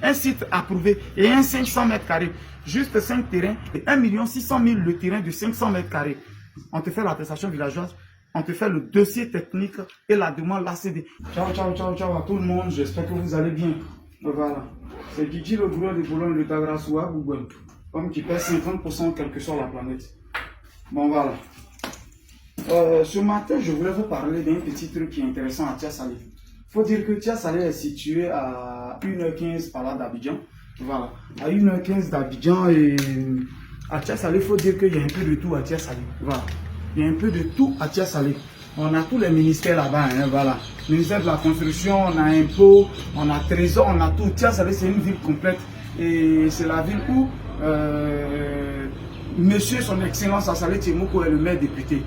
un site approuvé et un 500 mètres carrés. Juste 5 terrains et 1 600 000 le terrain de 500 mètres carrés. On te fait l'attestation villageoise, on te fait le dossier technique et la demande l'ACD. Ciao, ciao, ciao, ciao à tout le monde, j'espère que vous allez bien. Voilà, c'est Gigi le gouverneur de Boulogne, le Tagrasoua, Google, homme qui pèse 50% quelle que soit la planète. Bon voilà. Ce matin, je voulais vous parler d'un petit truc qui est intéressant à Tia-Salé. Il faut dire que Tia-Salé est situé à 1h15 par là d'Abidjan. Voilà, à 1h15 d'Abidjan et à Tia-Salé, il faut dire qu'il y a un peu de tout à Tia-Salé. Voilà, il y a un peu de tout à Tia-Salé. On a tous les ministères là-bas, hein, voilà. Ministère de la construction, on a impôts, on a trésor, on a tout. Tia-Salé, c'est une ville complète et c'est la ville où Monsieur son Excellence Assalé Tchemoko est le maire député.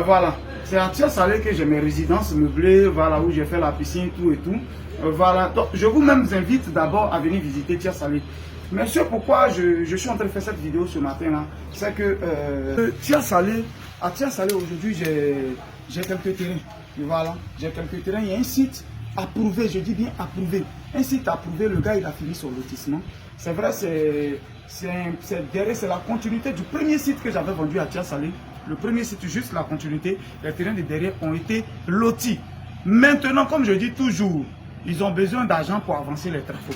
Voilà, c'est à Tia-Salé que j'ai mes résidences meublées, voilà, où j'ai fait la piscine, tout et tout. Voilà, donc je vous même invite d'abord à venir visiter Tia-Salé. Monsieur, pourquoi je suis en train de faire cette vidéo ce matin-là, c'est que Tia-Salé, à Tia-Salé aujourd'hui, j'ai quelques terrains. Voilà, j'ai quelques terrains. Il y a un site approuvé, je dis bien approuvé. Un site approuvé, le gars il a fini son lotissement. C'est vrai, c'est la continuité du premier site que j'avais vendu à Tia-Salé. Le premier site, juste la continuité. Les terrains de derrière ont été lotis. Maintenant, comme je dis toujours, ils ont besoin d'argent pour avancer les travaux.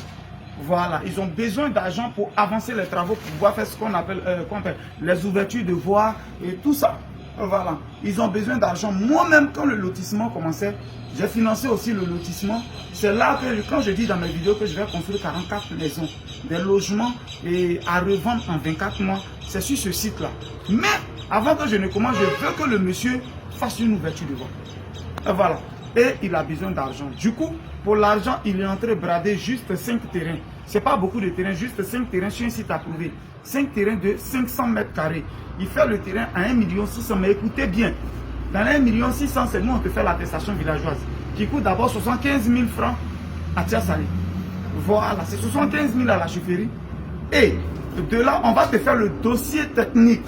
Voilà, ils ont besoin d'argent pour avancer les travaux, pour pouvoir faire ce qu'on appelle les ouvertures de voies et tout ça. Voilà, ils ont besoin d'argent. Moi-même, quand le lotissement commençait, j'ai financé aussi le lotissement. C'est là que, quand je dis dans mes vidéos que je vais construire 44 maisons, des logements et à revendre en 24 mois, c'est sur ce site-là. Mais avant que je ne commence, je veux que le monsieur fasse une ouverture de voie. Voilà, et il a besoin d'argent. Du coup, pour l'argent, il est en train de brader juste 5 terrains. Ce n'est pas beaucoup de terrains, juste 5 terrains sur un site approuvé. 5 terrains de 500 mètres carrés. Il fait le terrain à 1 600 000. Mais écoutez bien, dans 1 600 000, c'est nous on te fait l'attestation villageoise qui coûte d'abord 75 000 francs à Tia-Salé. Voilà, c'est 75 000 à la chefferie. Et de là, on va te faire le dossier technique.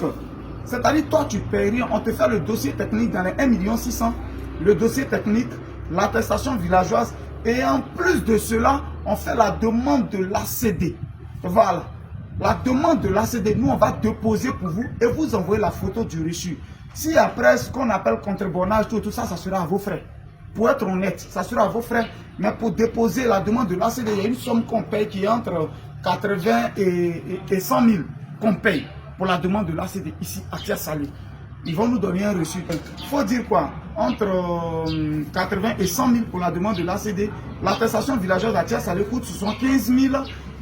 C'est-à-dire, toi, tu ne payes rien. On te fait le dossier technique dans les 1 600 000. Le dossier technique, l'attestation villageoise. Et en plus de cela, on fait la demande de l'ACD. Voilà. La demande de l'ACD, nous, on va déposer pour vous et vous envoyer la photo du reçu. Si après, ce qu'on appelle contrebonnage, tout ça, ça sera à vos frais. Pour être honnête, ça sera à vos frais. Mais pour déposer la demande de l'ACD, il y a une somme qu'on paye qui est entre 80 et 100 000 qu'on paye pour la demande de l'ACD ici à Tia-Salé. Ils vont nous donner un reçu. Il faut dire quoi? Entre 80 et 100 000 pour la demande de l'ACD. L'attestation villageoise à Tia-Salé coûte 75 000.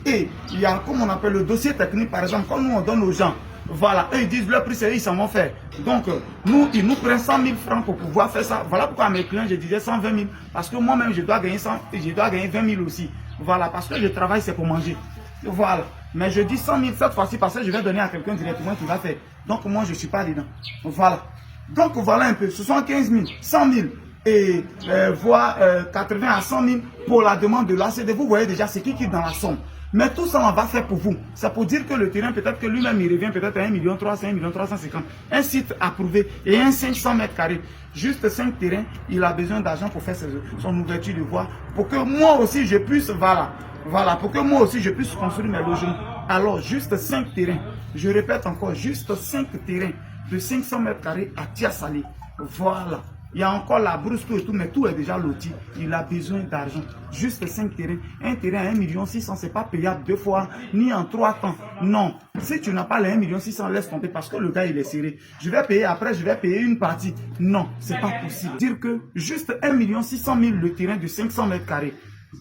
Et il y a, comme on appelle le dossier technique, par exemple, quand nous on donne aux gens, voilà, eux ils disent le prix c'est ils s'en vont faire. Donc, nous, ils nous prennent 100 000 francs pour pouvoir faire ça. Voilà pourquoi à mes clients, je disais 120 000. Parce que moi-même, je dois gagner 20 000 aussi. Voilà, parce que le travail, c'est pour manger. Voilà. Mais je dis 100 000 cette fois-ci parce que je vais donner à quelqu'un directement qui va faire. Donc, moi, je ne suis pas dedans. Voilà. Donc, voilà un peu. 75 000, 100 000 et voire 80 à 100 000 pour la demande de l'ACD. Vous voyez déjà, c'est qui dans la somme. Mais tout ça, on va faire pour vous. C'est pour dire que le terrain, peut-être que lui-même, il revient peut-être à 1 300 000, 1 350 000. Un site approuvé et un 500 mètres carrés. Juste 5 terrains, il a besoin d'argent pour faire son ouverture de voie. Pour que moi aussi, je puisse, voilà, pour que moi aussi, je puisse construire mes logements. Alors, juste 5 terrains. Je répète encore, juste 5 terrains de 500 mètres carrés à Tia-Salé. Voilà. Il y a encore la brousse, tout et tout, mais tout est déjà loti. Il a besoin d'argent. Juste 5 terrains. Un terrain à 1 600 000, ce n'est pas payable 2 fois, ni en 3 temps. Non. Si tu n'as pas les 1 600 000, laisse tomber parce que le gars, il est serré. Je vais payer après, je vais payer une partie. Non, ce n'est pas possible. Dire que juste 1 600 000 le terrain de 500 mètres carrés,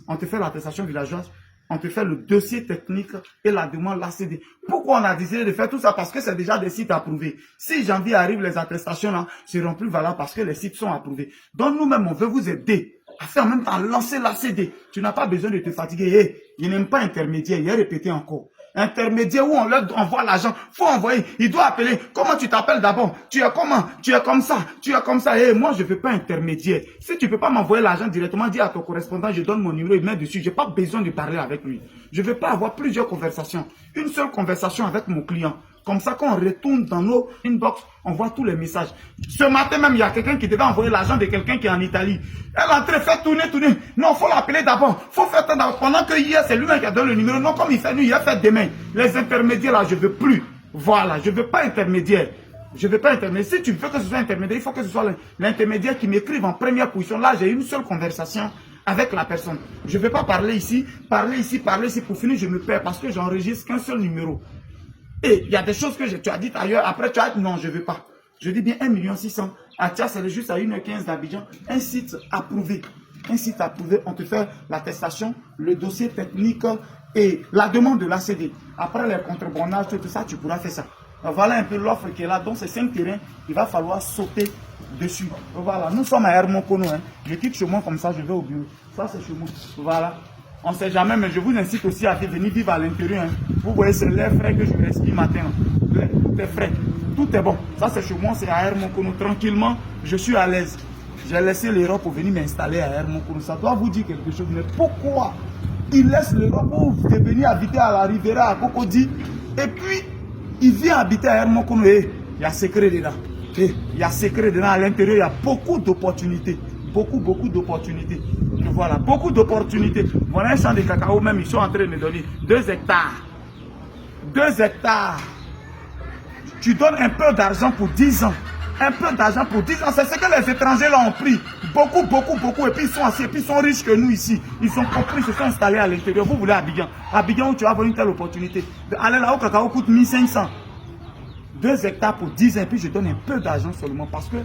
on te fait l'attestation villageoise. On te fait le dossier technique et la demande l'ACD. Pourquoi on a décidé de faire tout ça? Parce que c'est déjà des sites approuvés. Si janvier arrive, les attestations là seront plus valables parce que les sites sont approuvés. Donc nous-mêmes, on veut vous aider à faire en même temps lancer l'ACD. Tu n'as pas besoin de te fatiguer. Hey, il n'aime pas intermédiaire. Il a répété encore. Intermédiaire où on leur envoie l'argent. Faut envoyer. Il doit appeler. Comment tu t'appelles d'abord? Tu es comment? Tu es comme ça. Tu es comme ça. Et moi, je ne veux pas intermédiaire. Si tu ne peux pas m'envoyer l'argent directement, dis à ton correspondant, je donne mon numéro, il met dessus. Je n'ai pas besoin de parler avec lui. Je ne veux pas avoir plusieurs conversations. Une seule conversation avec mon client. Comme ça, quand on retourne dans nos inbox, on voit tous les messages. Ce matin même, il y a quelqu'un qui devait envoyer l'argent de quelqu'un qui est en Italie. Elle est en train de faire tourner. Non, il faut l'appeler d'abord. Il faut faire d'abord. Pendant que hier, c'est lui-même qui a donné le numéro. Non, comme il fait nous, il a fait demain. Les intermédiaires, là, je ne veux plus. Voilà, je ne veux pas intermédiaire. Je ne veux pas intermédiaire. Si tu veux que ce soit intermédiaire, il faut que ce soit l'intermédiaire qui m'écrive en première position. Là, j'ai une seule conversation avec la personne. Je ne vais pas parler ici pour finir, je me perds parce que j'enregistre qu'un seul numéro. Et il y a des choses que tu as dites ailleurs, après tu as dit non, je ne veux pas. Je dis bien 1 600 000. Ah tiens, c'est juste à 1h15 d'Abidjan. Un site approuvé. Un site approuvé, on te fait l'attestation, le dossier technique et la demande de l'ACD. Après les contrebandages, tout ça, tu pourras faire ça. Voilà un peu l'offre qui est là. Donc, ces 5 terrains, il va falloir sauter dessus. Voilà, nous sommes à Hermokono. Hein. Je quitte chez moi comme ça, je vais au bureau. Ça, c'est chez moi. Voilà. On ne sait jamais, mais je vous incite aussi à venir vivre à l'intérieur. Hein. Vous voyez, c'est l'air frais que je respire matin. Tout est frais. Tout est bon. Ça, c'est chez moi, c'est à Hermokono. Tranquillement, je suis à l'aise. J'ai laissé l'Europe pour venir m'installer à Hermokono. Ça doit vous dire quelque chose. Mais pourquoi il laisse l'Europe pour venir habiter à la Riviera, à Cocody, et puis il vient habiter à Hermokono? Il y a secret dedans. Il y a secret dedans. À l'intérieur, il y a beaucoup d'opportunités. Beaucoup d'opportunités. Voilà, beaucoup d'opportunités. Voilà un champ de cacao même, ils sont en train de me donner 2 hectares. 2 hectares. Tu donnes un peu d'argent pour 10 ans. Un peu d'argent pour 10 ans. C'est ce que les étrangers là ont pris. Beaucoup. Et puis ils sont assis. Et puis ils sont riches que nous ici. Ils sont compris, ils se sont installés à l'intérieur. Vous voulez Abidjan. Abidjan où tu vas avoir une telle opportunité. Aller là où cacao coûte 1500. 2 hectares pour 10 ans. Et puis je donne un peu d'argent seulement. Parce que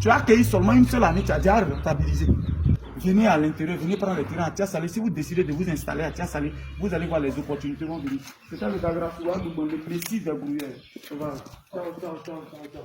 tu as accueilli seulement une seule année. Tu as déjà rentabilisé. Venez à l'intérieur, venez prendre les terrains à Tiasalé. Si vous décidez de vous installer à Tiasalé, vous allez voir les opportunités vont venir. C'est ça le Dagra, le précis de Bruyère. Voilà. Ciao.